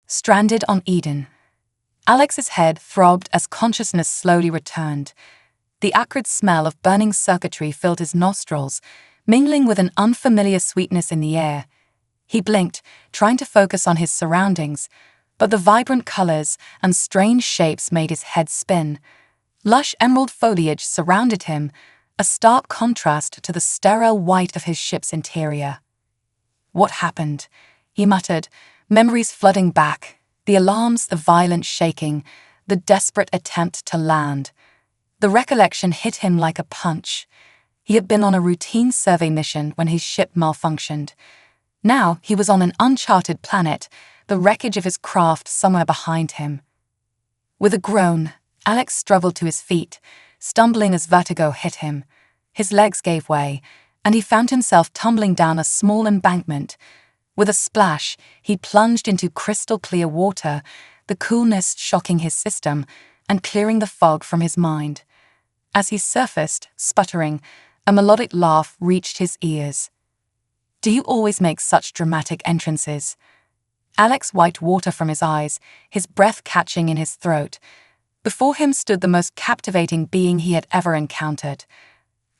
Stranded on Eden. Alex's head throbbed as consciousness slowly returned. The acrid smell of burning circuitry filled his nostrils, mingling with an unfamiliar sweetness in the air. He blinked, trying to focus on his surroundings, but the vibrant colors and strange shapes made his head spin. Lush emerald foliage surrounded him, a stark contrast to the sterile white of his ship's interior. "What happened?" he muttered, memories flooding back, the alarms, the violent shaking, the desperate attempt to land. The recollection hit him like a punch. He had been on a routine survey mission when his ship malfunctioned. Now he was on an uncharted planet, the wreckage of his craft somewhere behind him. With a groan, Alex struggled to his feet, stumbling as vertigo hit him. His legs gave way, and he found himself tumbling down a small embankment. With a splash, he plunged into crystal-clear water, the coolness shocking his system and clearing the fog from his mind. As he surfaced, sputtering, a melodic laugh reached his ears. "Do you always make such dramatic entrances?" Alex wiped water from his eyes, his breath catching in his throat. Before him stood the most captivating being he had ever encountered.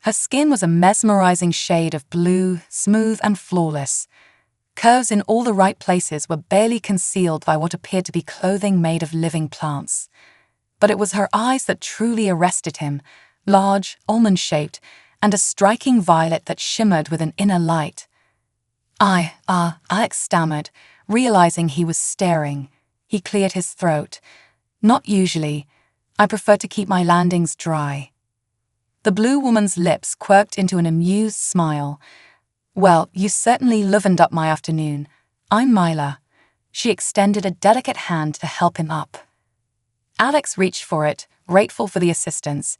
Her skin was a mesmerizing shade of blue, smooth and flawless. Curves in all the right places were barely concealed by what appeared to be clothing made of living plants. But it was her eyes that truly arrested him, large, almond-shaped, and a striking violet that shimmered with an inner light. Alex stammered, realizing he was staring. He cleared his throat. "Not usually. I prefer to keep my landings dry." The blue woman's lips quirked into an amused smile. "Well, you certainly livened up my afternoon. I'm Myla." She extended a delicate hand to help him up. Alex reached for it, grateful for the assistance.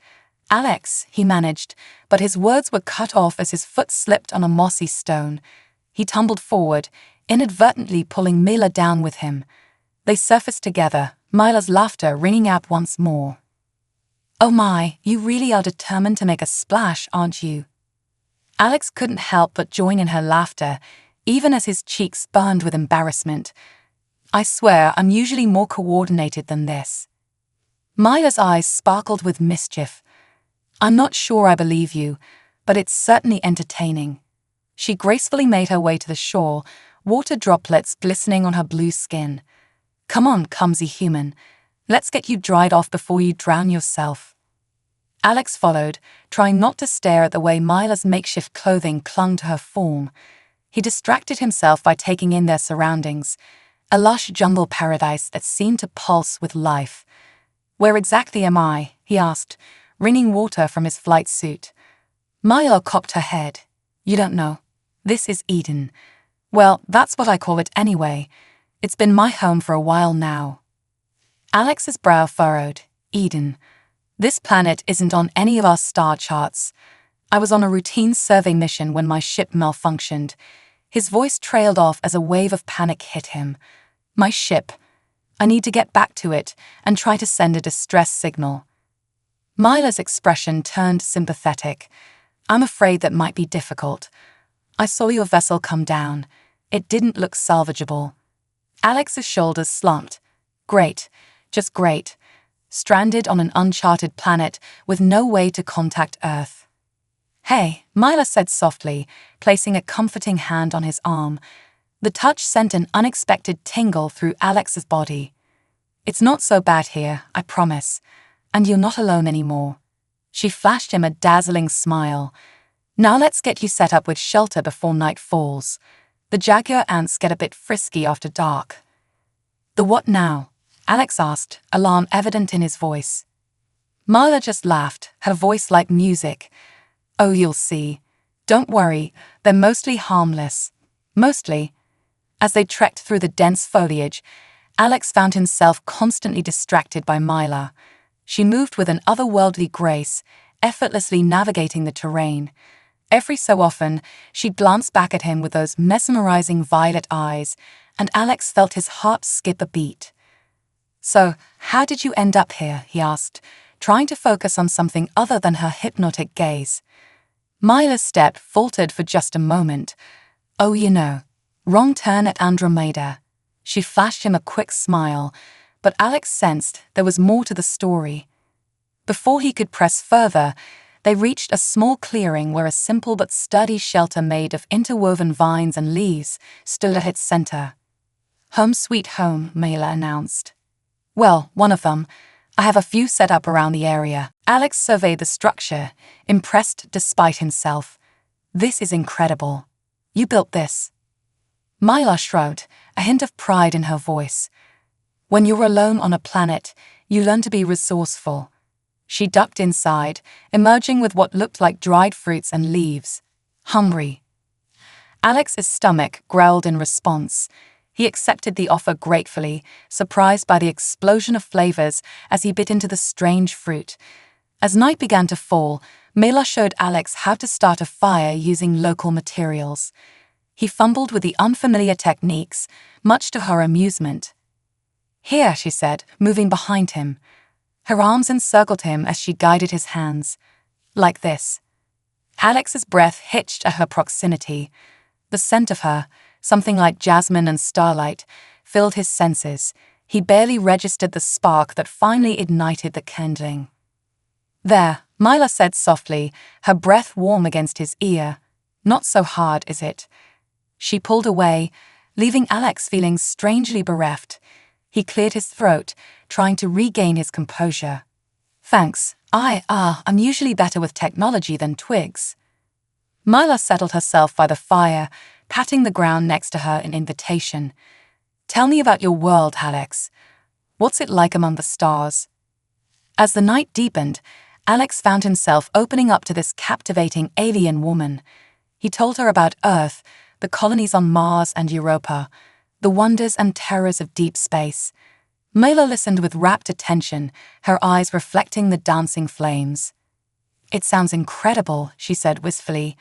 "Alex," he managed, but his words were cut off as his foot slipped on a mossy stone. He tumbled forward, inadvertently pulling Myla down with him. They surfaced together, Myla's laughter ringing out once more. "Oh my, you really are determined to make a splash, aren't you?" Alex couldn't help but join in her laughter, even as his cheeks burned with embarrassment. "I swear I'm usually more coordinated than this." Myla's eyes sparkled with mischief. "I'm not sure I believe you, but it's certainly entertaining." She gracefully made her way to the shore, water droplets glistening on her blue skin. "Come on, clumsy human. Let's get you dried off before you drown yourself." Alex followed, trying not to stare at the way Myla's makeshift clothing clung to her form. He distracted himself by taking in their surroundings, a lush jungle paradise that seemed to pulse with life. "Where exactly am I?" he asked, wringing water from his flight suit. Myla cocked her head. "You don't know. This is Eden. Well, that's what I call it anyway. It's been my home for a while now." Alex's brow furrowed. "Eden. This planet isn't on any of our star charts. I was on a routine survey mission when my ship malfunctioned." His voice trailed off as a wave of panic hit him. "My ship. I need to get back to it and try to send a distress signal." Myla's expression turned sympathetic. "I'm afraid that might be difficult. I saw your vessel come down. It didn't look salvageable." Alex's shoulders slumped. "Great, just great. Stranded on an uncharted planet with no way to contact Earth." "Hey," Myla said softly, placing a comforting hand on his arm. The touch sent an unexpected tingle through Alex's body. "It's not so bad here, I promise. And you're not alone anymore." She flashed him a dazzling smile. "Now let's get you set up with shelter before night falls. The jaguar ants get a bit frisky after dark." "The what now?" Alex asked, alarm evident in his voice. Myla just laughed, her voice like music. "Oh, you'll see. Don't worry, they're mostly harmless. Mostly." As they trekked through the dense foliage, Alex found himself constantly distracted by Myla. She moved with an otherworldly grace, effortlessly navigating the terrain. Every so often, she glanced back at him with those mesmerizing violet eyes, and Alex felt his heart skip a beat. "So, how did you end up here?" he asked, trying to focus on something other than her hypnotic gaze. Myla's step faltered for just a moment. "Oh, wrong turn at Andromeda." She flashed him a quick smile, but Alex sensed there was more to the story. Before he could press further, they reached a small clearing where a simple but sturdy shelter made of interwoven vines and leaves stood at its center. "Home sweet home," Mela announced. "Well, one of them. I have a few set up around the area." Alex surveyed the structure, impressed despite himself. "This is incredible. You built this?" Mila shrugged, a hint of pride in her voice. "When you're alone on a planet, you learn to be resourceful." She ducked inside, emerging with what looked like dried fruits and leaves. "Hungry." Alex's stomach growled in response. He accepted the offer gratefully, surprised by the explosion of flavors as he bit into the strange fruit. As night began to fall, Mela showed Alex how to start a fire using local materials. He fumbled with the unfamiliar techniques, much to her amusement. "Here," she said, moving behind him. Her arms encircled him as she guided his hands. "Like this." Alex's breath hitched at her proximity. The scent of her, something like jasmine and starlight, filled his senses. He barely registered the spark that finally ignited the kindling. "There," Mila said softly, her breath warm against his ear. "Not so hard, is it?" She pulled away, leaving Alex feeling strangely bereft. He cleared his throat, trying to regain his composure. "Thanks. I'm usually better with technology than twigs." Mila settled herself by the fire, patting the ground next to her in invitation. "Tell me about your world, Alex. What's it like among the stars?" As the night deepened, Alex found himself opening up to this captivating alien woman. He told her about Earth, the colonies on Mars and Europa, the wonders and terrors of deep space. Mela listened with rapt attention, her eyes reflecting the dancing flames. "It sounds incredible," she said wistfully.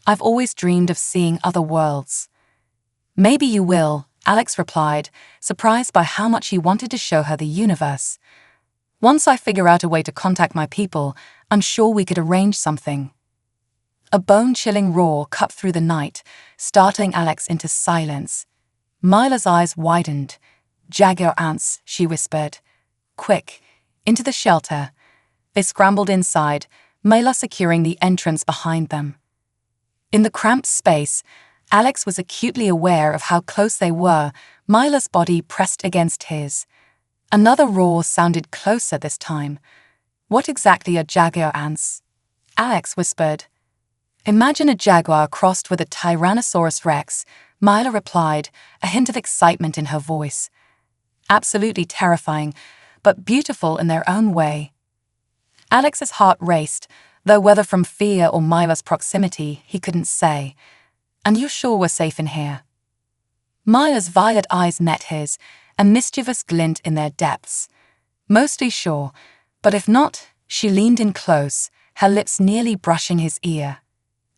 "I've always dreamed of seeing other worlds." "Maybe you will," Alex replied, surprised by how much he wanted to show her the universe. "Once I figure out a way to contact my people, I'm sure we could arrange something." A bone-chilling roar cut through the night, startling Alex into silence. Mila's eyes widened. "Jaguar ants," she whispered. "Quick, into the shelter." They scrambled inside, Mila securing the entrance behind them. In the cramped space, Alex was acutely aware of how close they were, Mila's body pressed against his. Another roar sounded closer this time. "What exactly are jaguar ants?" Alex whispered. "Imagine a jaguar crossed with a Tyrannosaurus Rex," Mila replied, a hint of excitement in her voice. "Absolutely terrifying, but beautiful in their own way." Alex's heart raced, though whether from fear or Mila's proximity, he couldn't say. "And you're sure we're safe in here?" Mila's violet eyes met his, a mischievous glint in their depths. "Mostly sure, but if not," she leaned in close, her lips nearly brushing his ear.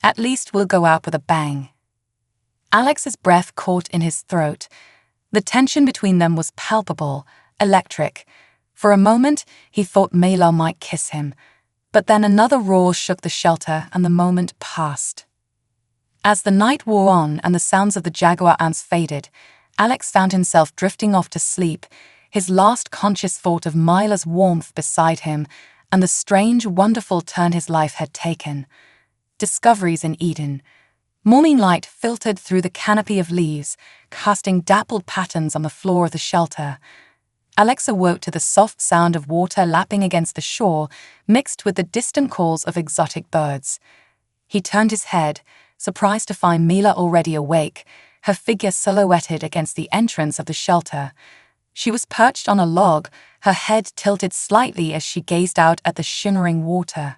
"At least we'll go out with a bang." Alex's breath caught in his throat. The tension between them was palpable, electric. For a moment, he thought Mela might kiss him, but then another roar shook the shelter and the moment passed. As the night wore on and the sounds of the jaguar ants faded, Alex found himself drifting off to sleep, his last conscious thought of Mila's warmth beside him and the strange, wonderful turn his life had taken. Discoveries in Eden. Morning light filtered through the canopy of leaves, casting dappled patterns on the floor of the shelter. Alex awoke to the soft sound of water lapping against the shore, mixed with the distant calls of exotic birds. He turned his head, surprised to find Mila already awake, her figure silhouetted against the entrance of the shelter. She was perched on a log, her head tilted slightly as she gazed out at the shimmering water.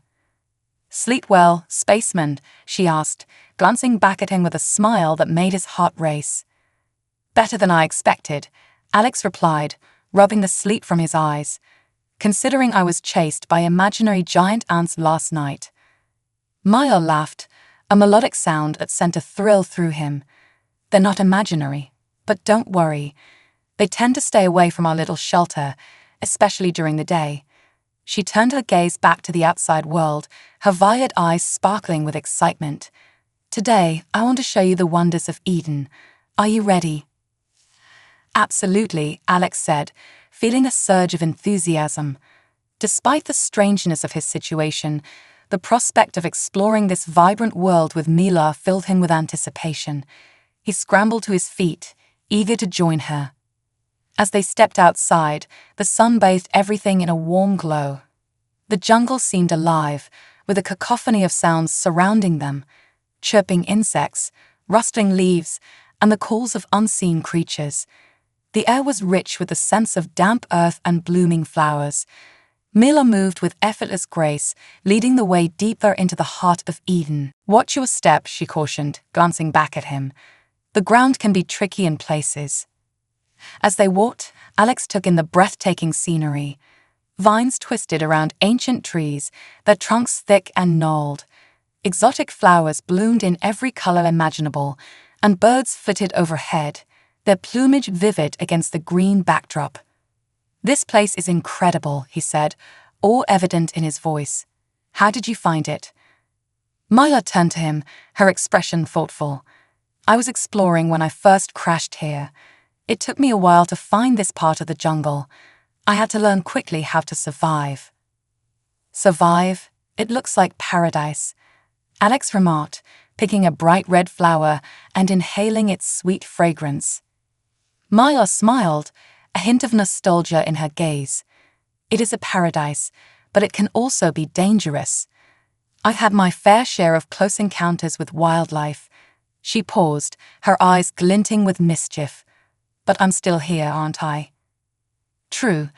"Sleep well, spaceman?" she asked, glancing back at him with a smile that made his heart race. "Better than I expected," Alex replied, rubbing the sleep from his eyes. "Considering I was chased by imaginary giant ants last night." Maya laughed, a melodic sound that sent a thrill through him. "They're not imaginary, but don't worry. They tend to stay away from our little shelter, especially during the day." She turned her gaze back to the outside world, her violet eyes sparkling with excitement. "Today, I want to show you the wonders of Eden. Are you ready?" Absolutely, Alex said, feeling a surge of enthusiasm. Despite the strangeness of his situation, the prospect of exploring this vibrant world with Mila filled him with anticipation. He scrambled to his feet, eager to join her. As they stepped outside, the sun bathed everything in a warm glow. The jungle seemed alive, with a cacophony of sounds surrounding them: chirping insects, rustling leaves, and the calls of unseen creatures. The air was rich with the sense of damp earth and blooming flowers. Mila moved with effortless grace, leading the way deeper into the heart of Eden. "Watch your step," she cautioned, glancing back at him. "The ground can be tricky in places." As they walked, Alex took in the breathtaking scenery. Vines twisted around ancient trees, their trunks thick and gnarled. Exotic flowers bloomed in every color imaginable, and birds flitted overhead, their plumage vivid against the green backdrop. "This place is incredible," he said, awe evident in his voice. "How did you find it?" Mila turned to him, her expression thoughtful. "I was exploring when I first crashed here. It took me a while to find this part of the jungle. I had to learn quickly how to survive." "Survive? It looks like paradise," Alex remarked, picking a bright red flower and inhaling its sweet fragrance. Mila smiled, a hint of nostalgia in her gaze. "It is a paradise, but it can also be dangerous. I've had my fair share of close encounters with wildlife." She paused, her eyes glinting with mischief. "But I'm still here, aren't I?" "True,"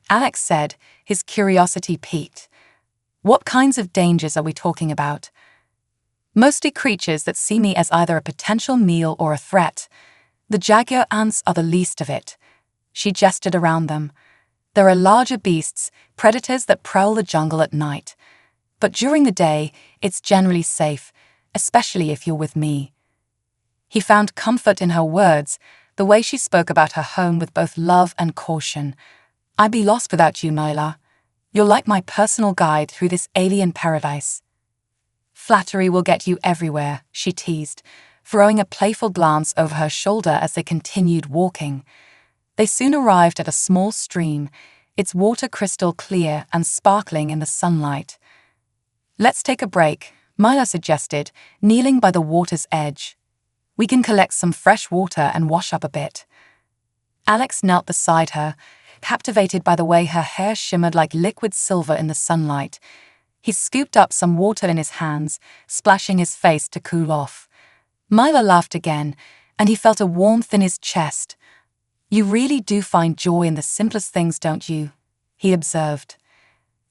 Alex said, his curiosity piqued. "What kinds of dangers are we talking about?" "Mostly creatures that see me as either a potential meal or a threat. The jaguar ants are the least of it." She gestured around them. "There are larger beasts, predators that prowl the jungle at night. But during the day, it's generally safe, especially if you're with me." He found comfort in her words, the way she spoke about her home with both love and caution. "I'd be lost without you, Mila. You're like my personal guide through this alien paradise." "Flattery will get you everywhere," she teased, throwing a playful glance over her shoulder as they continued walking. They soon arrived at a small stream, its water crystal clear and sparkling in the sunlight. "Let's take a break," Mila suggested, kneeling by the water's edge. "We can collect some fresh water and wash up a bit." Alex knelt beside her, captivated by the way her hair shimmered like liquid silver in the sunlight. He scooped up some water in his hands, splashing his face to cool off. Mila laughed again, and he felt a warmth in his chest. "You really do find joy in the simplest things, don't you?" he observed.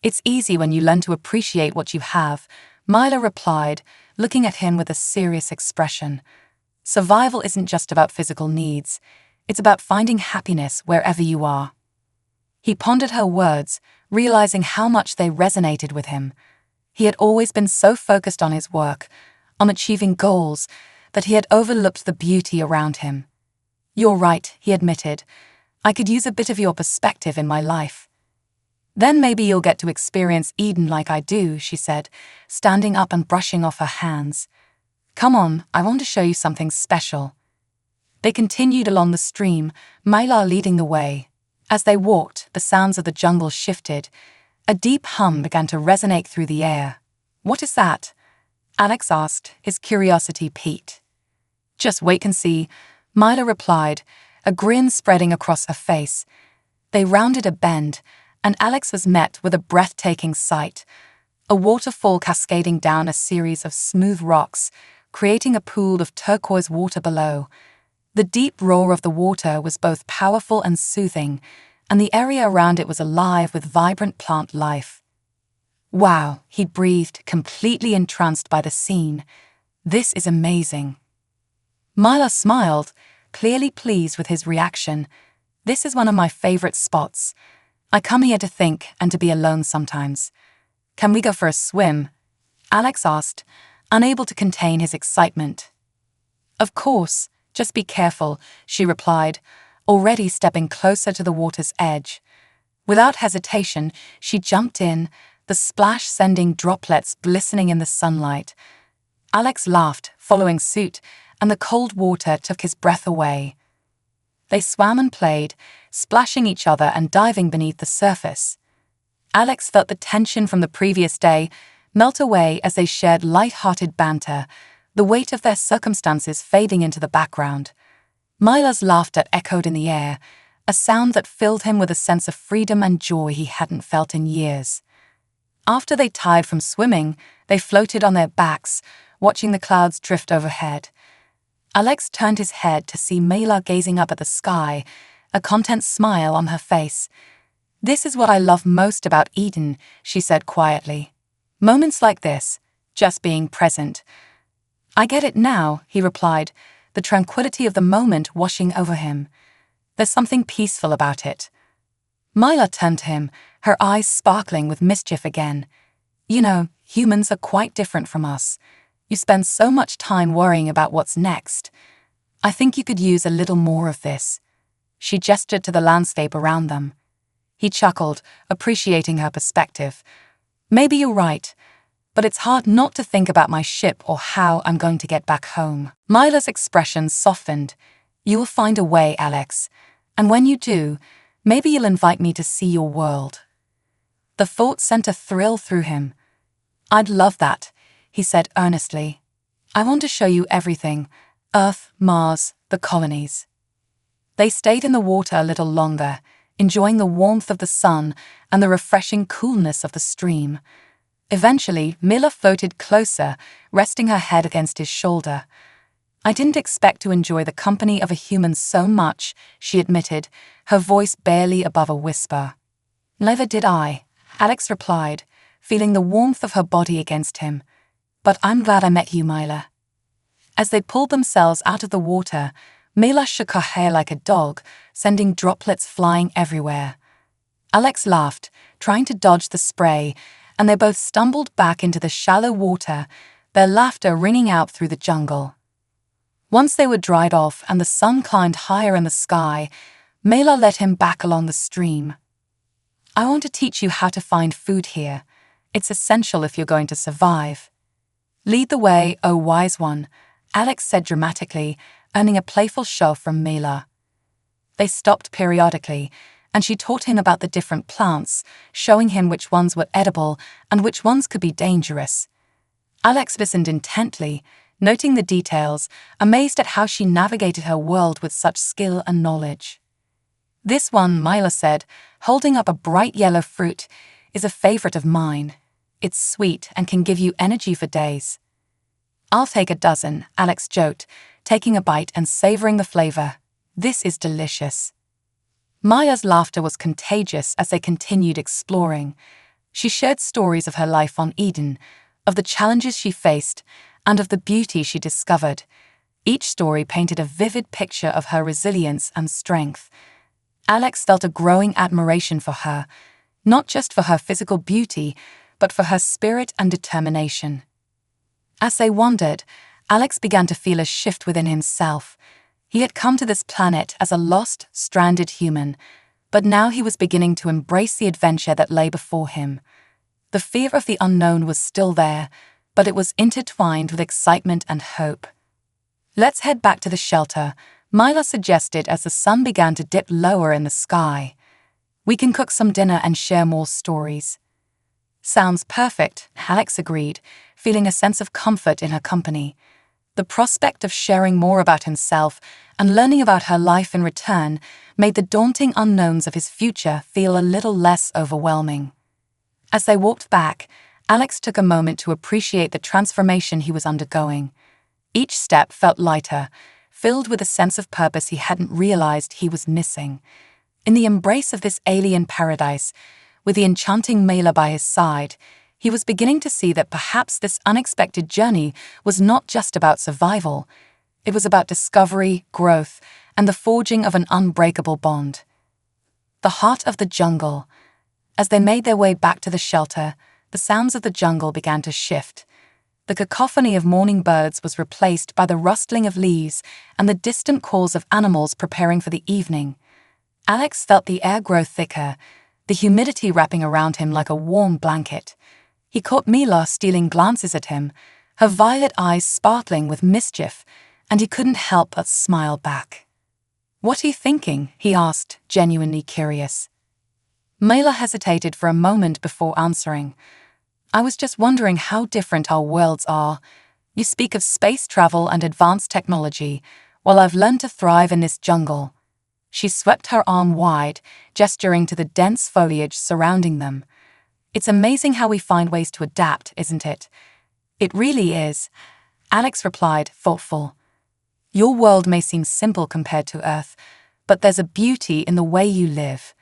"It's easy when you learn to appreciate what you have," Mila replied, looking at him with a serious expression. "Survival isn't just about physical needs. It's about finding happiness wherever you are." He pondered her words, realizing how much they resonated with him. He had always been so focused on his work, on achieving goals, that he had overlooked the beauty around him. "You're right," he admitted. "I could use a bit of your perspective in my life." "Then maybe you'll get to experience Eden like I do," she said, standing up and brushing off her hands. "Come on, I want to show you something special." They continued along the stream, Mila leading the way. As they walked, the sounds of the jungle shifted. A deep hum began to resonate through the air. "What is that?" Alex asked, his curiosity piqued. "Just wait and see," Mila replied, a grin spreading across her face. They rounded a bend, and Alex was met with a breathtaking sight: a waterfall cascading down a series of smooth rocks, creating a pool of turquoise water below. The deep roar of the water was both powerful and soothing, and the area around it was alive with vibrant plant life. "Wow," he breathed, completely entranced by the scene. "This is amazing." Mila smiled, clearly pleased with his reaction. "This is one of my favorite spots. I come here to think and to be alone sometimes." "Can we go for a swim?" Alex asked, unable to contain his excitement. "Of course. Just be careful," she replied, already stepping closer to the water's edge. Without hesitation, she jumped in, the splash sending droplets glistening in the sunlight. Alex laughed, following suit, and the cold water took his breath away. They swam and played, splashing each other and diving beneath the surface. Alex felt the tension from the previous day melt away as they shared light-hearted banter, the weight of their circumstances fading into the background. Mila's laughter echoed in the air, a sound that filled him with a sense of freedom and joy he hadn't felt in years. After they tired from swimming, they floated on their backs, watching the clouds drift overhead. Alex turned his head to see Mila gazing up at the sky, a content smile on her face. "This is what I love most about Eden," she said quietly. "Moments like this, just being present." "I get it now," he replied, the tranquility of the moment washing over him. "There's something peaceful about it." Mila turned to him, her eyes sparkling with mischief again. "You know, humans are quite different from us. You spend so much time worrying about what's next. I think you could use a little more of this." She gestured to the landscape around them. He chuckled, appreciating her perspective. "Maybe you're right, but it's hard not to think about my ship or how I'm going to get back home." Mila's expression softened. "You will find a way, Alex. And when you do, maybe you'll invite me to see your world." The thought sent a thrill through him. "I'd love that," he said earnestly. "I want to show you everything: Earth, Mars, the colonies." They stayed in the water a little longer, enjoying the warmth of the sun and the refreshing coolness of the stream. Eventually, Mila floated closer, resting her head against his shoulder. "I didn't expect to enjoy the company of a human so much," she admitted, her voice barely above a whisper. "Neither did I," Alex replied, feeling the warmth of her body against him. "But I'm glad I met you, Mila." As they pulled themselves out of the water, Mila shook her hair like a dog, sending droplets flying everywhere. Alex laughed, trying to dodge the spray, and they both stumbled back into the shallow water, their laughter ringing out through the jungle. Once they were dried off and the sun climbed higher in the sky, Mila led him back along the stream. "I want to teach you how to find food here. It's essential if you're going to survive." "Lead the way, O wise one," Alex said dramatically, earning a playful shove from Mila. They stopped periodically, and she taught him about the different plants, showing him which ones were edible and which ones could be dangerous. Alex listened intently, noting the details, amazed at how she navigated her world with such skill and knowledge. "This one," Mila said, holding up a bright yellow fruit, "is a favorite of mine. It's sweet and can give you energy for days." "I'll take a dozen," Alex joked, taking a bite and savoring the flavor. "This is delicious." Maya's laughter was contagious as they continued exploring. She shared stories of her life on Eden, of the challenges she faced, and of the beauty she discovered. Each story painted a vivid picture of her resilience and strength. Alex felt a growing admiration for her, not just for her physical beauty, but for her spirit and determination. As they wandered, Alex began to feel a shift within himself. He had come to this planet as a lost, stranded human, but now he was beginning to embrace the adventure that lay before him. The fear of the unknown was still there, but it was intertwined with excitement and hope. "Let's head back to the shelter," Mila suggested as the sun began to dip lower in the sky. "We can cook some dinner and share more stories." "Sounds perfect," Alex agreed, feeling a sense of comfort in her company. The prospect of sharing more about himself and learning about her life in return made the daunting unknowns of his future feel a little less overwhelming. As they walked back, Alex took a moment to appreciate the transformation he was undergoing. Each step felt lighter, filled with a sense of purpose he hadn't realized he was missing. In the embrace of this alien paradise, with the enchanting Mela by his side, he was beginning to see that perhaps this unexpected journey was not just about survival. It was about discovery, growth, and the forging of an unbreakable bond. The heart of the jungle. As they made their way back to the shelter, the sounds of the jungle began to shift. The cacophony of morning birds was replaced by the rustling of leaves and the distant calls of animals preparing for the evening. Alex felt the air grow thicker, the humidity wrapping around him like a warm blanket. He caught Mila stealing glances at him, her violet eyes sparkling with mischief, and he couldn't help but smile back. "What are you thinking?" he asked, genuinely curious. Mela hesitated for a moment before answering. "I was just wondering how different our worlds are. You speak of space travel and advanced technology, while I've learned to thrive in this jungle." She swept her arm wide, gesturing to the dense foliage surrounding them. "It's amazing how we find ways to adapt, isn't it?" "It really is," Alex replied, thoughtful. "Your world may seem simple compared to Earth, but there's a beauty in the way you live.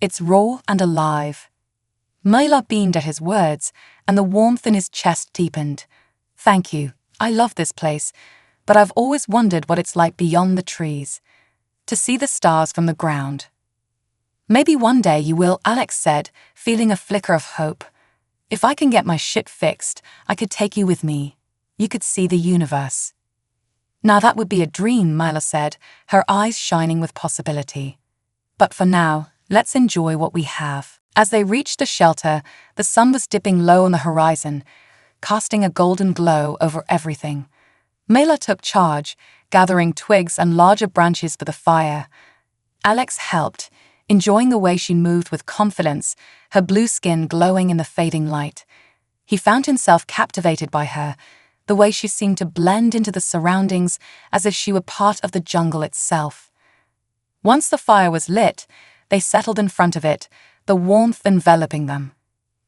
It's raw and alive." Mela beamed at his words, and the warmth in his chest deepened. "Thank you. I love this place, but I've always wondered what it's like beyond the trees. To see the stars from the ground." "Maybe one day you will," Alex said, feeling a flicker of hope. "If I can get my shit fixed, I could take you with me. You could see the universe." "Now that would be a dream," Mila said, her eyes shining with possibility. "But for now, let's enjoy what we have." As they reached the shelter, the sun was dipping low on the horizon, casting a golden glow over everything. Mela took charge, gathering twigs and larger branches for the fire. Alex helped, enjoying the way she moved with confidence, her blue skin glowing in the fading light. He found himself captivated by her, the way she seemed to blend into the surroundings as if she were part of the jungle itself. Once the fire was lit, they settled in front of it, the warmth enveloping them.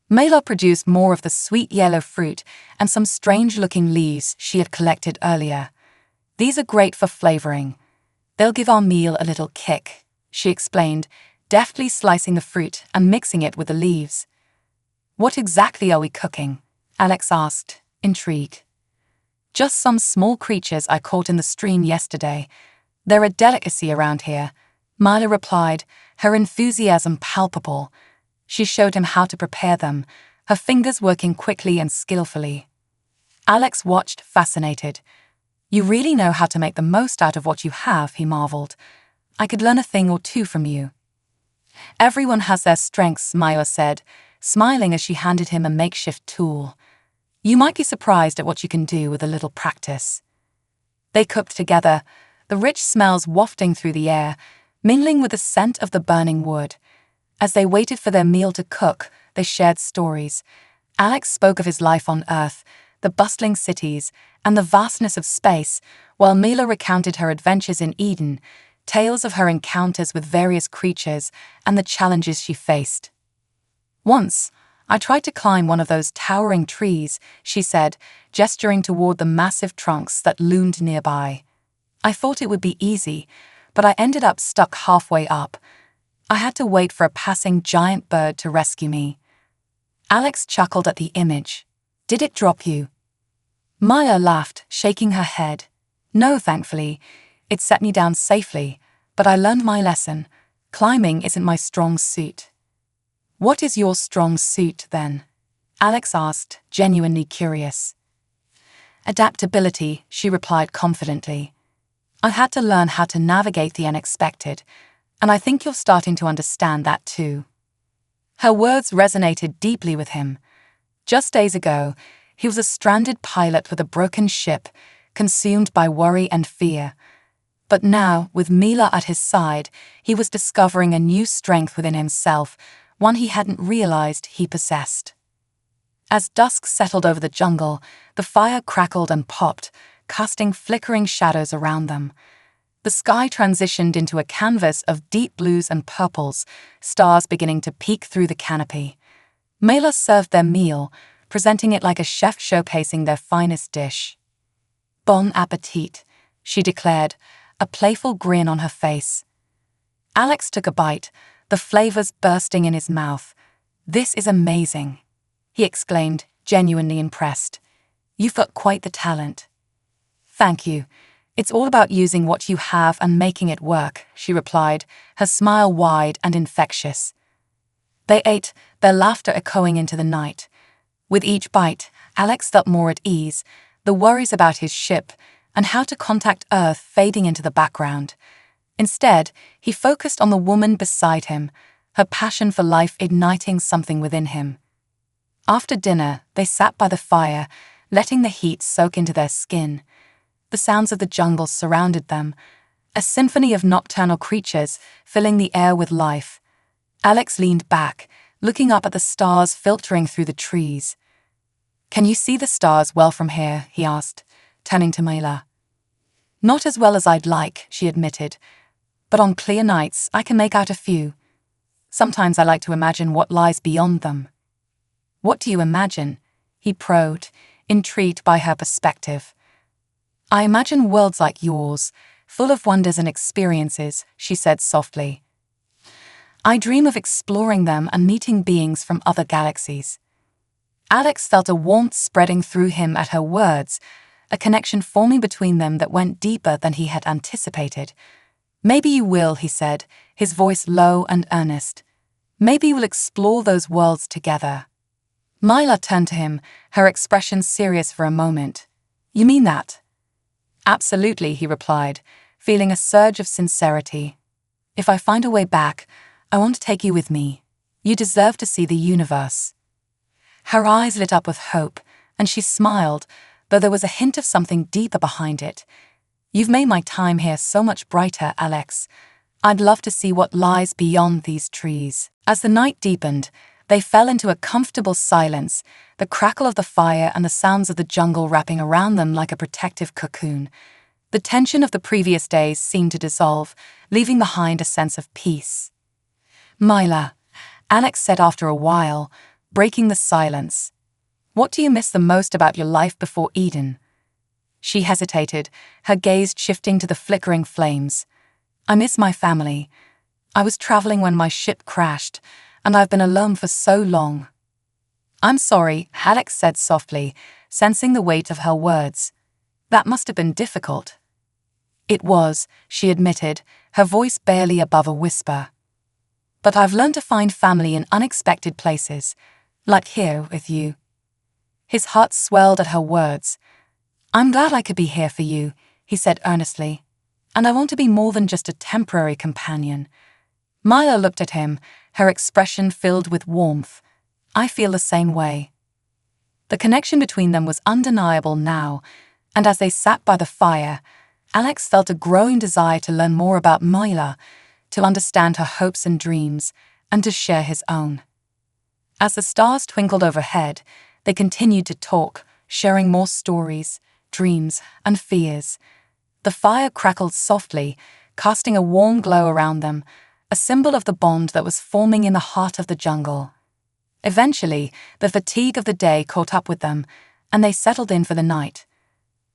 Mela produced more of the sweet yellow fruit and some strange-looking leaves she had collected earlier. "These are great for flavoring. They'll give our meal a little kick," she explained, deftly slicing the fruit and mixing it with the leaves. "What exactly are we cooking?" Alex asked, intrigued. "Just some small creatures I caught in the stream yesterday. They're a delicacy around here," Mila replied, her enthusiasm palpable. She showed him how to prepare them, her fingers working quickly and skillfully. Alex watched, fascinated. "You really know how to make the most out of what you have," he marveled. "I could learn a thing or two from you." "Everyone has their strengths," Maya said, smiling as she handed him a makeshift tool. "You might be surprised at what you can do with a little practice." They cooked together, the rich smells wafting through the air, mingling with the scent of the burning wood. As they waited for their meal to cook, they shared stories. Alex spoke of his life on Earth, the bustling cities, and the vastness of space, while Mila recounted her adventures in Eden, tales of her encounters with various creatures and the challenges she faced. "Once, I tried to climb one of those towering trees," she said, gesturing toward the massive trunks that loomed nearby. "I thought it would be easy, but I ended up stuck halfway up. I had to wait for a passing giant bird to rescue me." Alex chuckled at the image. "Did it drop you?" Maya laughed, shaking her head. "No, thankfully. It set me down safely, but I learned my lesson. Climbing isn't my strong suit." "What is your strong suit, then?" Alex asked, genuinely curious. "Adaptability," she replied confidently. "I had to learn how to navigate the unexpected, and I think you're starting to understand that too." Her words resonated deeply with him. Just days ago, he was a stranded pilot with a broken ship, consumed by worry and fear. But now, with Mila at his side, he was discovering a new strength within himself, one he hadn't realized he possessed. As dusk settled over the jungle, the fire crackled and popped, casting flickering shadows around them. The sky transitioned into a canvas of deep blues and purples, stars beginning to peek through the canopy. Mela served their meal, presenting it like a chef showcasing their finest dish. "Bon appetit," she declared, a playful grin on her face. Alex took a bite, the flavors bursting in his mouth. "This is amazing," he exclaimed, genuinely impressed. "You've got quite the talent." "Thank you. It's all about using what you have and making it work," she replied, her smile wide and infectious. They ate, their laughter echoing into the night. With each bite, Alex felt more at ease, the worries about his ship and how to contact Earth fading into the background. Instead, he focused on the woman beside him, her passion for life igniting something within him. After dinner, they sat by the fire, letting the heat soak into their skin. The sounds of the jungle surrounded them, a symphony of nocturnal creatures filling the air with life. Alex leaned back, looking up at the stars filtering through the trees. "Can you see the stars well from here?" he asked, turning to Mila. "Not as well as I'd like," she admitted, "but on clear nights I can make out a few. Sometimes I like to imagine what lies beyond them." "What do you imagine?" he probed, intrigued by her perspective. "I imagine worlds like yours, full of wonders and experiences," she said softly. "I dream of exploring them and meeting beings from other galaxies." Alex felt a warmth spreading through him at her words, a connection forming between them that went deeper than he had anticipated. "Maybe you will," he said, his voice low and earnest. "Maybe we'll explore those worlds together." Mila turned to him, her expression serious for a moment. "You mean that?" "Absolutely," he replied, feeling a surge of sincerity. "If I find a way back, I want to take you with me. You deserve to see the universe." Her eyes lit up with hope, and she smiled, though there was a hint of something deeper behind it. "You've made my time here so much brighter, Alex. I'd love to see what lies beyond these trees." As the night deepened, they fell into a comfortable silence, the crackle of the fire and the sounds of the jungle wrapping around them like a protective cocoon. The tension of the previous days seemed to dissolve, leaving behind a sense of peace. "Mila," Alex said after a while, breaking the silence, "what do you miss the most about your life before Eden?" She hesitated, her gaze shifting to the flickering flames. "I miss my family. I was traveling when my ship crashed, and I've been alone for so long." "I'm sorry," Alex said softly, sensing the weight of her words. "That must have been difficult." "It was," she admitted, her voice barely above a whisper. "But I've learned to find family in unexpected places, like here with you." His heart swelled at her words. "I'm glad I could be here for you," he said earnestly. "And I want to be more than just a temporary companion." Mila looked at him, her expression filled with warmth. "I feel the same way." The connection between them was undeniable now, and as they sat by the fire, Alex felt a growing desire to learn more about Mila, to understand her hopes and dreams, and to share his own. As the stars twinkled overhead, they continued to talk, sharing more stories, dreams, and fears. The fire crackled softly, casting a warm glow around them, a symbol of the bond that was forming in the heart of the jungle. Eventually, the fatigue of the day caught up with them, and they settled in for the night.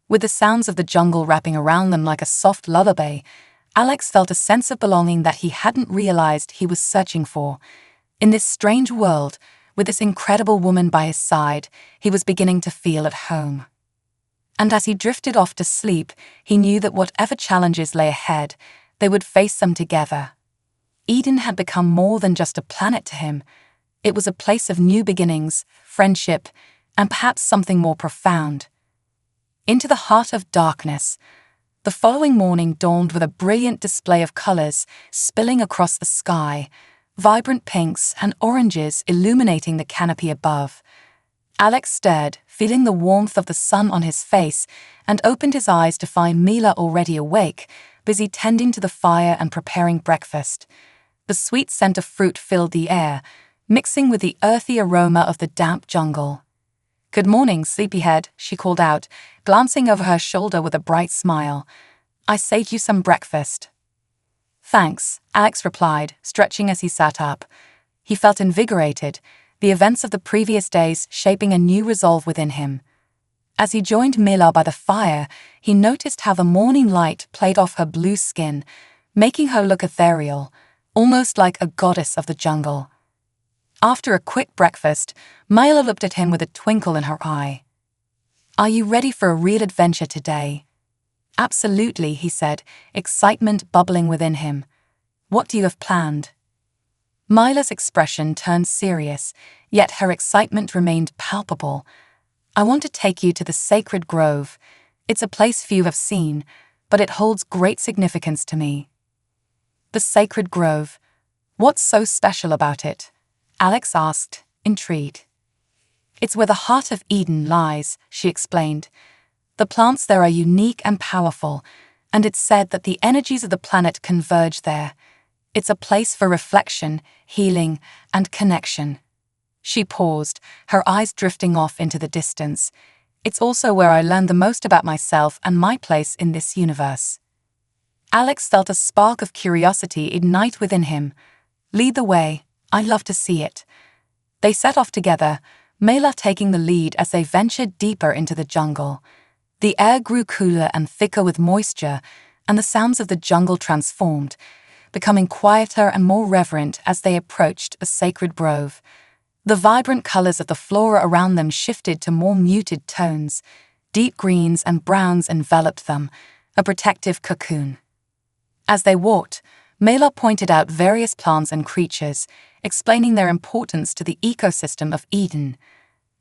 With the sounds of the jungle wrapping around them like a soft lullaby, Alex felt a sense of belonging that he hadn't realized he was searching for. In this strange world, with this incredible woman by his side, he was beginning to feel at home. And as he drifted off to sleep, he knew that whatever challenges lay ahead, they would face them together. Eden had become more than just a planet to him. It was a place of new beginnings, friendship, and perhaps something more profound. Into the heart of darkness, the following morning dawned with a brilliant display of colors spilling across the sky, vibrant pinks and oranges illuminating the canopy above. Alex stared, feeling the warmth of the sun on his face, and opened his eyes to find Mila already awake, busy tending to the fire and preparing breakfast. The sweet scent of fruit filled the air, mixing with the earthy aroma of the damp jungle. "Good morning, sleepyhead," she called out, glancing over her shoulder with a bright smile. "I saved you some breakfast." "Thanks," Alex replied, stretching as he sat up. He felt invigorated, the events of the previous days shaping a new resolve within him. As he joined Mila by the fire, he noticed how the morning light played off her blue skin, making her look ethereal, almost like a goddess of the jungle. After a quick breakfast, Mila looked at him with a twinkle in her eye. "Are you ready for a real adventure today?" "Absolutely," he said, excitement bubbling within him. "What do you have planned?" Mila's expression turned serious, yet her excitement remained palpable. "I want to take you to the sacred grove. It's a place few have seen, but it holds great significance to me." "The sacred grove? What's so special about it?" Alex asked, intrigued. "It's where the heart of Eden lies," she explained. "The plants there are unique and powerful, and it's said that the energies of the planet converge there. It's a place for reflection, healing, and connection. She paused, her eyes drifting off into the distance. It's also where I learned the most about myself and my place in this universe. Alex felt a spark of curiosity ignite within him. Lead the way, I'd love to see it. They set off together, Mela taking the lead as they ventured deeper into the jungle. The air grew cooler and thicker with moisture, and the sounds of the jungle transformed, becoming quieter and more reverent as they approached the sacred grove. The vibrant colors of the flora around them shifted to more muted tones. Deep greens and browns enveloped them, a protective cocoon. As they walked, Mela pointed out various plants and creatures, explaining their importance to the ecosystem of Eden.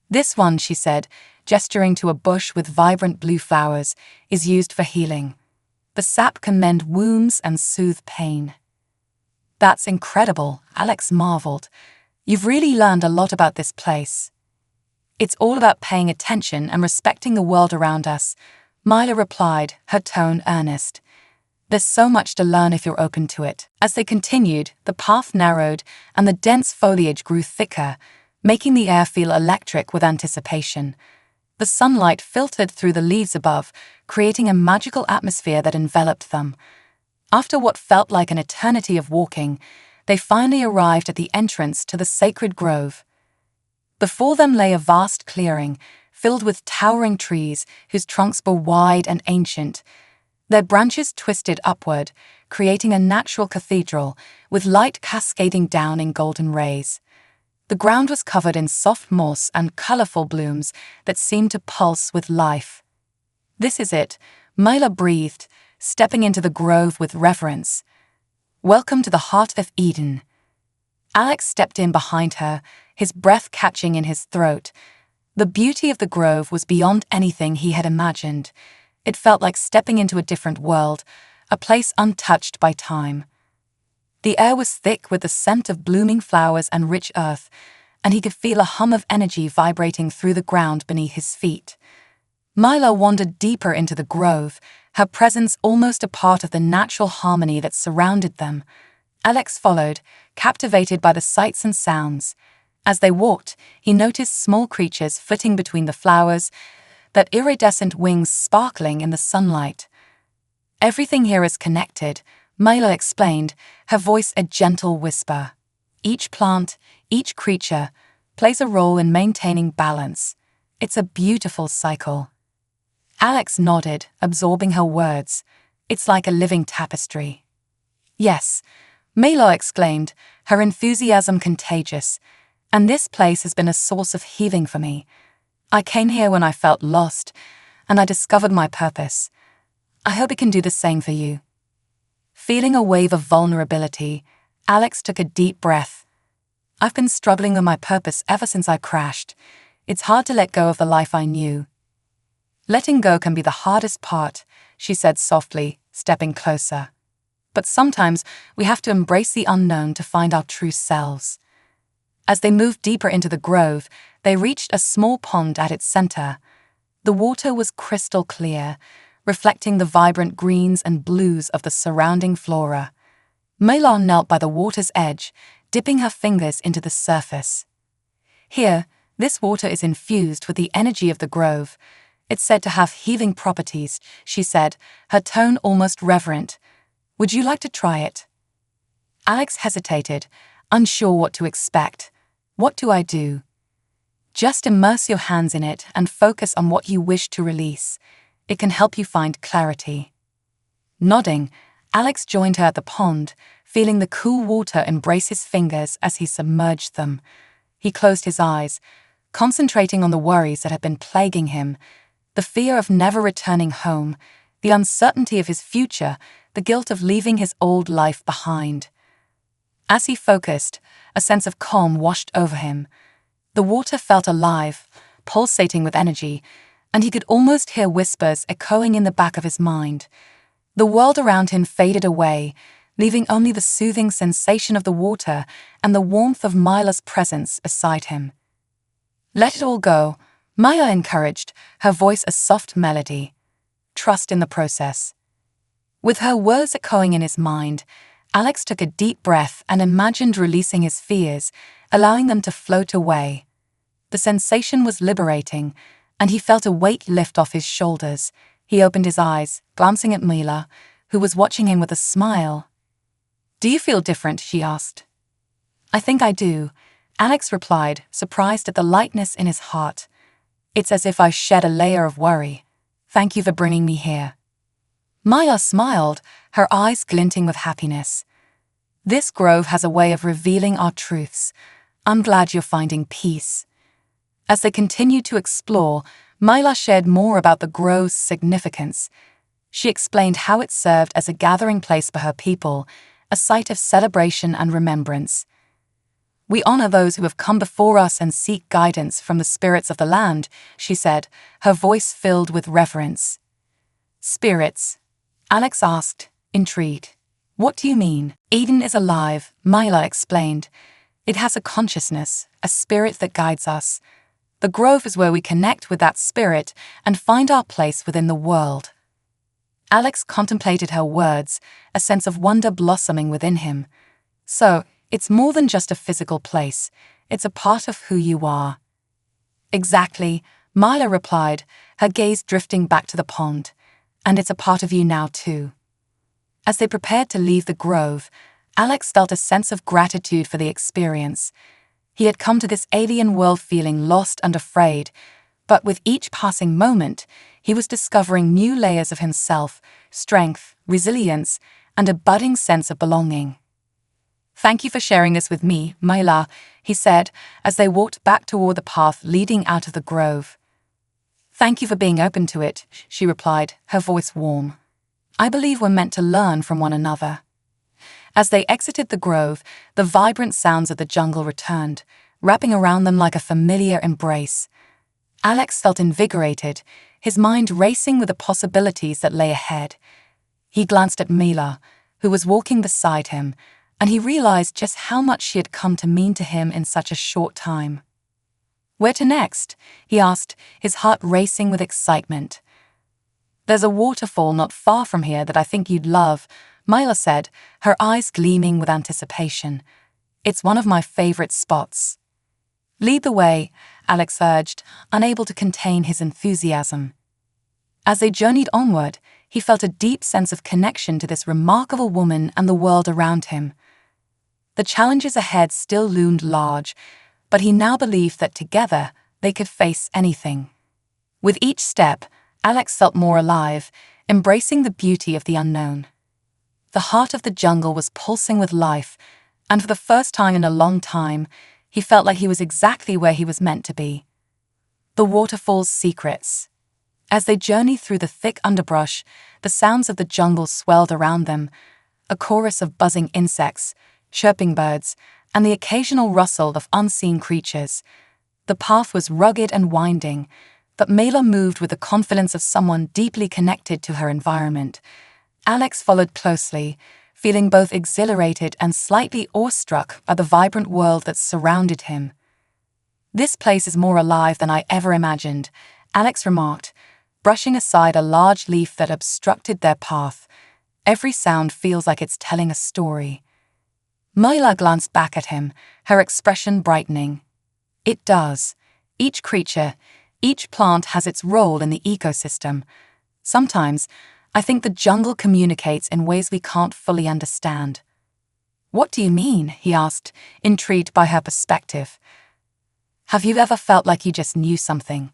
This one, she said, gesturing to a bush with vibrant blue flowers, is used for healing. The sap can mend wounds and soothe pain. That's incredible, Alex marveled. You've really learned a lot about this place. It's all about paying attention and respecting the world around us, Mela replied, her tone earnest. There's so much to learn if you're open to it. As they continued, the path narrowed and the dense foliage grew thicker, making the air feel electric with anticipation. The sunlight filtered through the leaves above, creating a magical atmosphere that enveloped them. After what felt like an eternity of walking, they finally arrived at the entrance to the sacred grove. Before them lay a vast clearing, filled with towering trees whose trunks were wide and ancient. Their branches twisted upward, creating a natural cathedral, with light cascading down in golden rays. The ground was covered in soft moss and colorful blooms that seemed to pulse with life. This is it, Mela breathed, stepping into the grove with reverence. Welcome to the heart of Eden. Alex stepped in behind her, his breath catching in his throat. The beauty of the grove was beyond anything he had imagined. It felt like stepping into a different world, a place untouched by time. The air was thick with the scent of blooming flowers and rich earth, and he could feel a hum of energy vibrating through the ground beneath his feet. Mela wandered deeper into the grove, her presence almost a part of the natural harmony that surrounded them. Alex followed, captivated by the sights and sounds. As they walked, he noticed small creatures flitting between the flowers, their iridescent wings sparkling in the sunlight. Everything here is connected, Mela explained, her voice a gentle whisper. Each plant, each creature, plays a role in maintaining balance. It's a beautiful cycle. Alex nodded, absorbing her words. It's like a living tapestry. Yes, Mela exclaimed, her enthusiasm contagious. And this place has been a source of healing for me. I came here when I felt lost, and I discovered my purpose. I hope it can do the same for you. Feeling a wave of vulnerability, Alex took a deep breath. I've been struggling with my purpose ever since I crashed. It's hard to let go of the life I knew. Letting go can be the hardest part, she said softly, stepping closer. But sometimes we have to embrace the unknown to find our true selves. As they moved deeper into the grove, they reached a small pond at its center. The water was crystal clear, reflecting the vibrant greens and blues of the surrounding flora. Mela knelt by the water's edge, dipping her fingers into the surface. Here, this water is infused with the energy of the grove. It's said to have healing properties, she said, her tone almost reverent. Would you like to try it? Alex hesitated, unsure what to expect. What do I do? Just immerse your hands in it and focus on what you wish to release. It can help you find clarity. Nodding, Alex joined her at the pond, feeling the cool water embrace his fingers as he submerged them. He closed his eyes, concentrating on the worries that had been plaguing him, the fear of never returning home, the uncertainty of his future, the guilt of leaving his old life behind. As he focused, a sense of calm washed over him. The water felt alive, pulsating with energy, and he could almost hear whispers echoing in the back of his mind. The world around him faded away, leaving only the soothing sensation of the water and the warmth of Mela's presence beside him. Let it all go, Mela encouraged, her voice a soft melody. Trust in the process. With her words echoing in his mind, Alex took a deep breath and imagined releasing his fears, allowing them to float away. The sensation was liberating, and he felt a weight lift off his shoulders. He opened his eyes, glancing at Mila, who was watching him with a smile. "Do you feel different?" she asked. "I think I do," Alex replied, surprised at the lightness in his heart. "It's as if I shed a layer of worry. Thank you for bringing me here." Mila smiled, her eyes glinting with happiness. "This grove has a way of revealing our truths. I'm glad you're finding peace." As they continued to explore, Mila shared more about the grove's significance. She explained how it served as a gathering place for her people, a site of celebration and remembrance. "We honor those who have come before us and seek guidance from the spirits of the land," she said, her voice filled with reverence. "Spirits?" Alex asked, intrigued. "What do you mean?" "Eden is alive," Mila explained. "It has a consciousness, a spirit that guides us. The grove is where we connect with that spirit and find our place within the world." Alex contemplated her words, a sense of wonder blossoming within him. "So, it's more than just a physical place, it's a part of who you are." "Exactly," Mila replied, her gaze drifting back to the pond. "And it's a part of you now too." As they prepared to leave the grove, Alex felt a sense of gratitude for the experience. He had come to this alien world feeling lost and afraid, but with each passing moment, he was discovering new layers of himself, strength, resilience, and a budding sense of belonging. "Thank you for sharing this with me, Mila," he said, as they walked back toward the path leading out of the grove. "Thank you for being open to it," she replied, her voice warm. "I believe we're meant to learn from one another." As they exited the grove, the vibrant sounds of the jungle returned, wrapping around them like a familiar embrace. Alex felt invigorated, his mind racing with the possibilities that lay ahead. He glanced at Mila, who was walking beside him, and he realized just how much she had come to mean to him in such a short time. "Where to next?" he asked, his heart racing with excitement. "There's a waterfall not far from here that I think you'd love," Mila said, her eyes gleaming with anticipation. "It's one of my favorite spots." "Lead the way," Alex urged, unable to contain his enthusiasm. As they journeyed onward, he felt a deep sense of connection to this remarkable woman and the world around him. The challenges ahead still loomed large, but he now believed that together they could face anything. With each step, Alex felt more alive, embracing the beauty of the unknown. The heart of the jungle was pulsing with life, and for the first time in a long time, he felt like he was exactly where he was meant to be. The waterfall's secrets. As they journeyed through the thick underbrush, the sounds of the jungle swelled around them, a chorus of buzzing insects, chirping birds, and the occasional rustle of unseen creatures. The path was rugged and winding, but Mila moved with the confidence of someone deeply connected to her environment. Alex followed closely, feeling both exhilarated and slightly awestruck by the vibrant world that surrounded him. "This place is more alive than I ever imagined," Alex remarked, brushing aside a large leaf that obstructed their path. "Every sound feels like it's telling a story." Mila glanced back at him, her expression brightening. "It does. Each creature, each plant has its role in the ecosystem. Sometimes, I think the jungle communicates in ways we can't fully understand." "What do you mean?" he asked, intrigued by her perspective. "Have you ever felt like you just knew something?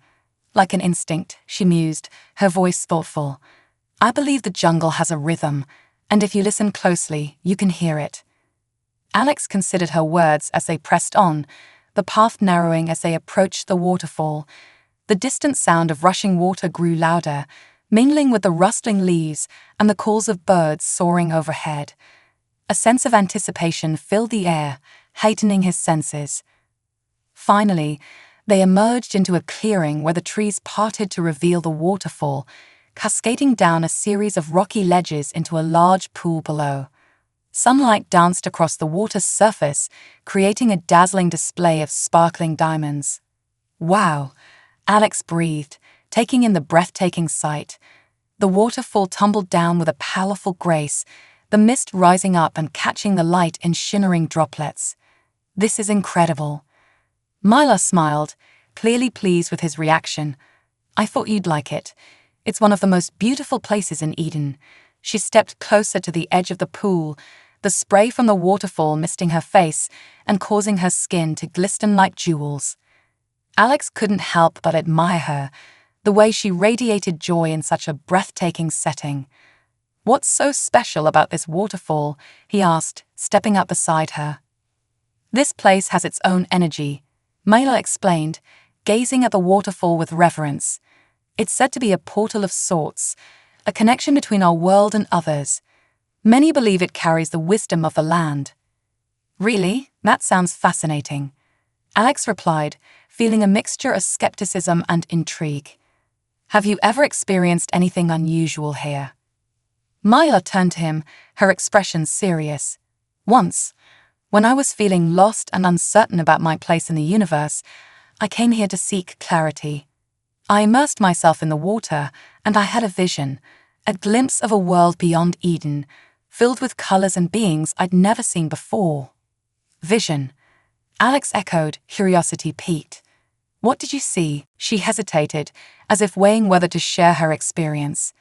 Like an instinct," she mused, her voice thoughtful. "I believe the jungle has a rhythm, and if you listen closely, you can hear it." Alex considered her words as they pressed on, the path narrowing as they approached the waterfall. The distant sound of rushing water grew louder, mingling with the rustling leaves and the calls of birds soaring overhead. A sense of anticipation filled the air, heightening his senses. Finally, they emerged into a clearing where the trees parted to reveal the waterfall, cascading down a series of rocky ledges into a large pool below. Sunlight danced across the water's surface, creating a dazzling display of sparkling diamonds. "Wow," Alex breathed, taking in the breathtaking sight. The waterfall tumbled down with a powerful grace, the mist rising up and catching the light in shimmering droplets. "This is incredible." Myla smiled, clearly pleased with his reaction. "I thought you'd like it. It's one of the most beautiful places in Eden." She stepped closer to the edge of the pool, the spray from the waterfall misting her face and causing her skin to glisten like jewels. Alex couldn't help but admire her, the way she radiated joy in such a breathtaking setting. "What's so special about this waterfall?" he asked, stepping up beside her. "This place has its own energy," Myla explained, gazing at the waterfall with reverence. "It's said to be a portal of sorts, a connection between our world and others. Many believe it carries the wisdom of the land." "Really? That sounds fascinating," Alex replied, feeling a mixture of skepticism and intrigue. "Have you ever experienced anything unusual here?" Myla turned to him, her expression serious. "Once, when I was feeling lost and uncertain about my place in the universe, I came here to seek clarity. I immersed myself in the water, and I had a vision, a glimpse of a world beyond Eden, filled with colors and beings I'd never seen before." "Vision," Alex echoed, curiosity piqued. "What did you see?" She hesitated, as if weighing whether to share her experience.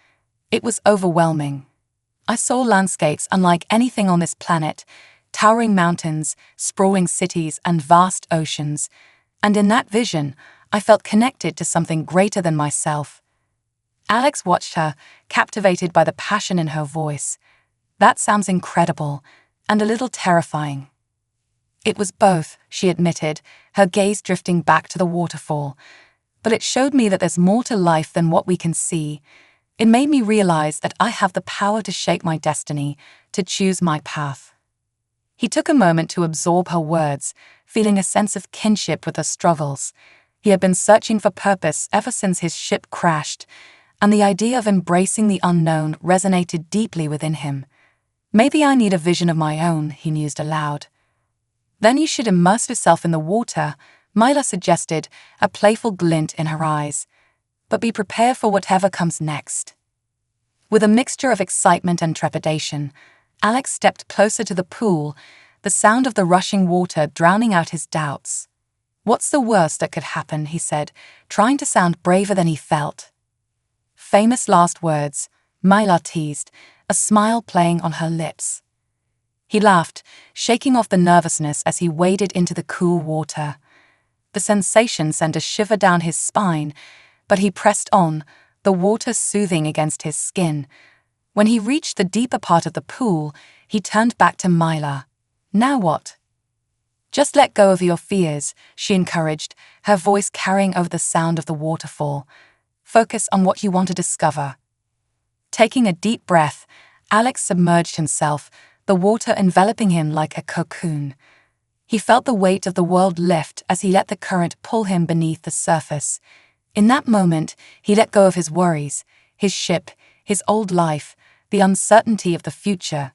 "It was overwhelming. I saw landscapes unlike anything on this planet, towering mountains, sprawling cities, and vast oceans. And in that vision, I felt connected to something greater than myself." Alex watched her, captivated by the passion in her voice. "That sounds incredible, and a little terrifying." "It was both," she admitted, her gaze drifting back to the waterfall. "But it showed me that there's more to life than what we can see. It made me realize that I have the power to shape my destiny, to choose my path." He took a moment to absorb her words, feeling a sense of kinship with her struggles. He had been searching for purpose ever since his ship crashed, and the idea of embracing the unknown resonated deeply within him. "Maybe I need a vision of my own," he mused aloud. "Then you should immerse yourself in the water," Myla suggested, a playful glint in her eyes. "But be prepared for whatever comes next." With a mixture of excitement and trepidation, Alex stepped closer to the pool, the sound of the rushing water drowning out his doubts. "What's the worst that could happen?" he said, trying to sound braver than he felt. "Famous last words," Myla teased, a smile playing on her lips. He laughed, shaking off the nervousness as he waded into the cool water. The sensation sent a shiver down his spine, but he pressed on, the water soothing against his skin. When he reached the deeper part of the pool, he turned back to Myla. "Now what?" "Just let go of your fears," she encouraged, her voice carrying over the sound of the waterfall. "Focus on what you want to discover." Taking a deep breath, Alex submerged himself, the water enveloping him like a cocoon. He felt the weight of the world lift as he let the current pull him beneath the surface. In that moment, he let go of his worries, his ship, his old life, the uncertainty of the future.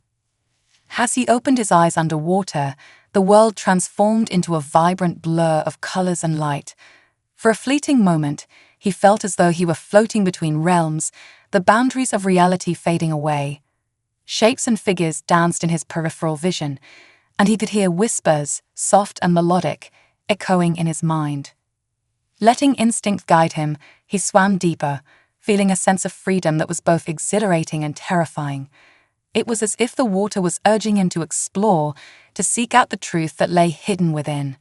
As he opened his eyes underwater, the world transformed into a vibrant blur of colors and light. For a fleeting moment, he felt as though he were floating between realms, the boundaries of reality fading away. Shapes and figures danced in his peripheral vision, and he could hear whispers, soft and melodic, echoing in his mind. Letting instinct guide him, he swam deeper, feeling a sense of freedom that was both exhilarating and terrifying. It was as if the water was urging him to explore, to seek out the truth that lay hidden within.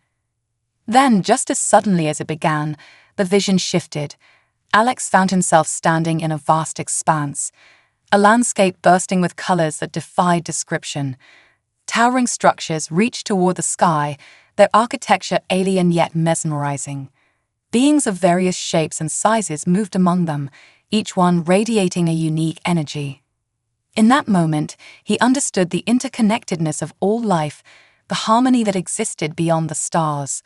Then, just as suddenly as it began, the vision shifted. Alex found himself standing in a vast expanse, a landscape bursting with colors that defied description. Towering structures reached toward the sky, their architecture alien yet mesmerizing. Beings of various shapes and sizes moved among them, each one radiating a unique energy. In that moment, he understood the interconnectedness of all life, the harmony that existed beyond the stars.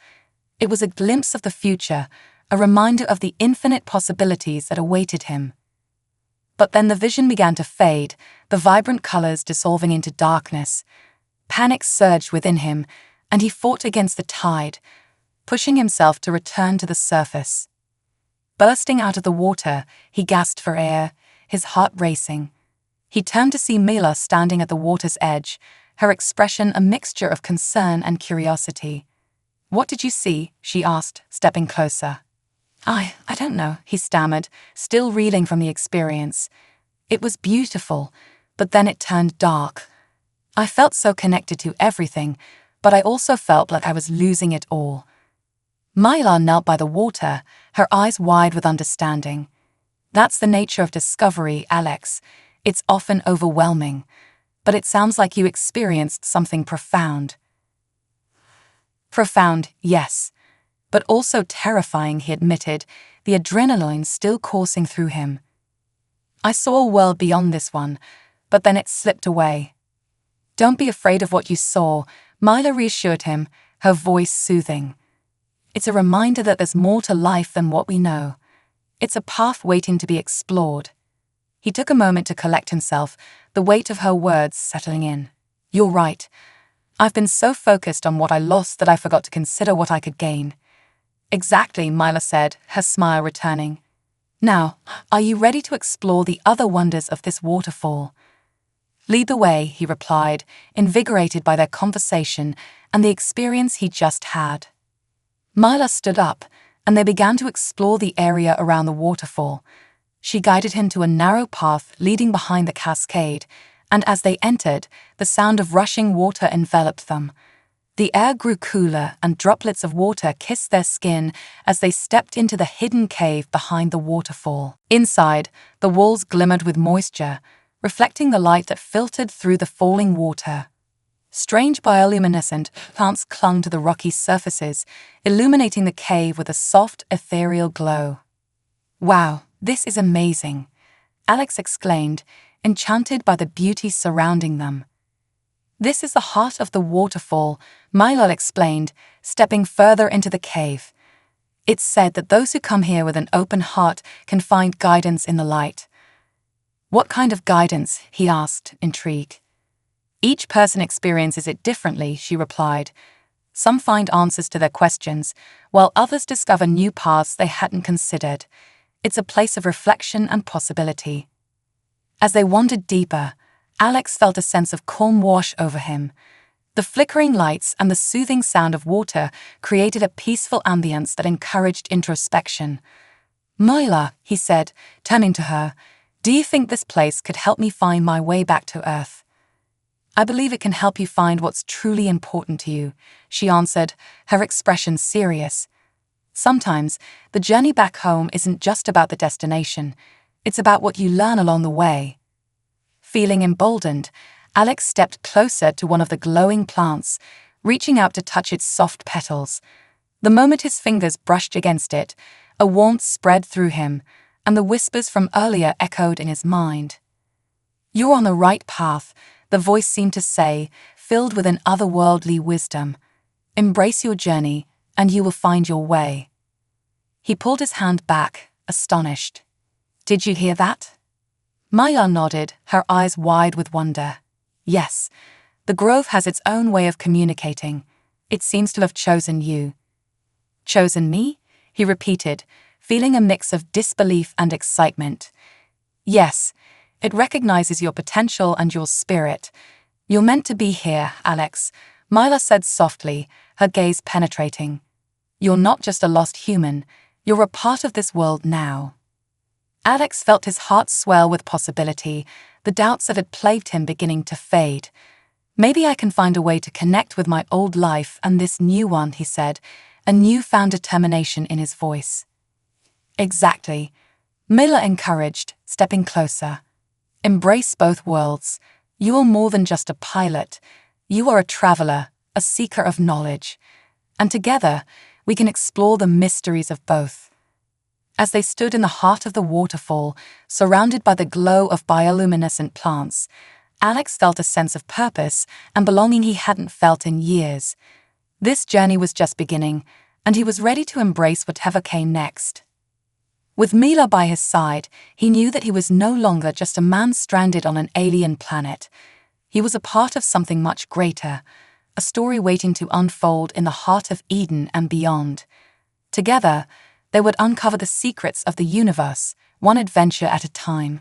It was a glimpse of the future, a reminder of the infinite possibilities that awaited him. But then the vision began to fade, the vibrant colors dissolving into darkness. Panic surged within him, and he fought against the tide, pushing himself to return to the surface. Bursting out of the water, he gasped for air, his heart racing. He turned to see Mila standing at the water's edge, her expression a mixture of concern and curiosity. "What did you see?" she asked, stepping closer. I don't know," he stammered, still reeling from the experience. "It was beautiful, but then it turned dark. I felt so connected to everything, but I also felt like I was losing it all." Myla knelt by the water, her eyes wide with understanding. "That's the nature of discovery, Alex. It's often overwhelming. But it sounds like you experienced something profound." "Profound, yes. But also terrifying," he admitted, the adrenaline still coursing through him. "I saw a world beyond this one, but then it slipped away." "Don't be afraid of what you saw," Myla reassured him, her voice soothing. "It's a reminder that there's more to life than what we know. It's a path waiting to be explored." He took a moment to collect himself, the weight of her words settling in. "You're right. I've been so focused on what I lost that I forgot to consider what I could gain." "Exactly," Myla said, her smile returning. "Now, are you ready to explore the other wonders of this waterfall?" "Lead the way," he replied, invigorated by their conversation and the experience he just had. Myla stood up, and they began to explore the area around the waterfall. She guided him to a narrow path leading behind the cascade, and as they entered, the sound of rushing water enveloped them. The air grew cooler, and droplets of water kissed their skin as they stepped into the hidden cave behind the waterfall. Inside, the walls glimmered with moisture, reflecting the light that filtered through the falling water. Strange bioluminescent plants clung to the rocky surfaces, illuminating the cave with a soft, ethereal glow. "Wow, this is amazing," Alex exclaimed, enchanted by the beauty surrounding them. "This is the heart of the waterfall," Myla explained, stepping further into the cave. "It's said that those who come here with an open heart can find guidance in the light." "What kind of guidance?" he asked, intrigued. "Each person experiences it differently," she replied. "Some find answers to their questions, while others discover new paths they hadn't considered. It's a place of reflection and possibility." As they wandered deeper, Alex felt a sense of calm wash over him. The flickering lights and the soothing sound of water created a peaceful ambience that encouraged introspection. "Myla," he said, turning to her, "do you think this place could help me find my way back to Earth?" "I believe it can help you find what's truly important to you," she answered, her expression serious. "Sometimes, the journey back home isn't just about the destination. It's about what you learn along the way." Feeling emboldened, Alex stepped closer to one of the glowing plants, reaching out to touch its soft petals. The moment his fingers brushed against it, a warmth spread through him, and the whispers from earlier echoed in his mind. "You're on the right path," the voice seemed to say, filled with an otherworldly wisdom. "Embrace your journey, and you will find your way." He pulled his hand back, astonished. "Did you hear that?" Myla nodded, her eyes wide with wonder. "Yes, the grove has its own way of communicating. It seems to have chosen you." "Chosen me?" he repeated, feeling a mix of disbelief and excitement. "Yes, it recognizes your potential and your spirit. You're meant to be here, Alex," Myla said softly, her gaze penetrating. "You're not just a lost human, you're a part of this world now." Alex felt his heart swell with possibility, the doubts that had plagued him beginning to fade. "Maybe I can find a way to connect with my old life and this new one," he said, a newfound determination in his voice. "Exactly," Miller encouraged, stepping closer. "Embrace both worlds. You are more than just a pilot. You are a traveler, a seeker of knowledge. And together, we can explore the mysteries of both." As they stood in the heart of the waterfall, surrounded by the glow of bioluminescent plants, Alex felt a sense of purpose and belonging he hadn't felt in years. This journey was just beginning, and he was ready to embrace whatever came next. With Mila by his side, he knew that he was no longer just a man stranded on an alien planet. He was a part of something much greater, a story waiting to unfold in the heart of Eden and beyond. Together, they would uncover the secrets of the universe, one adventure at a time.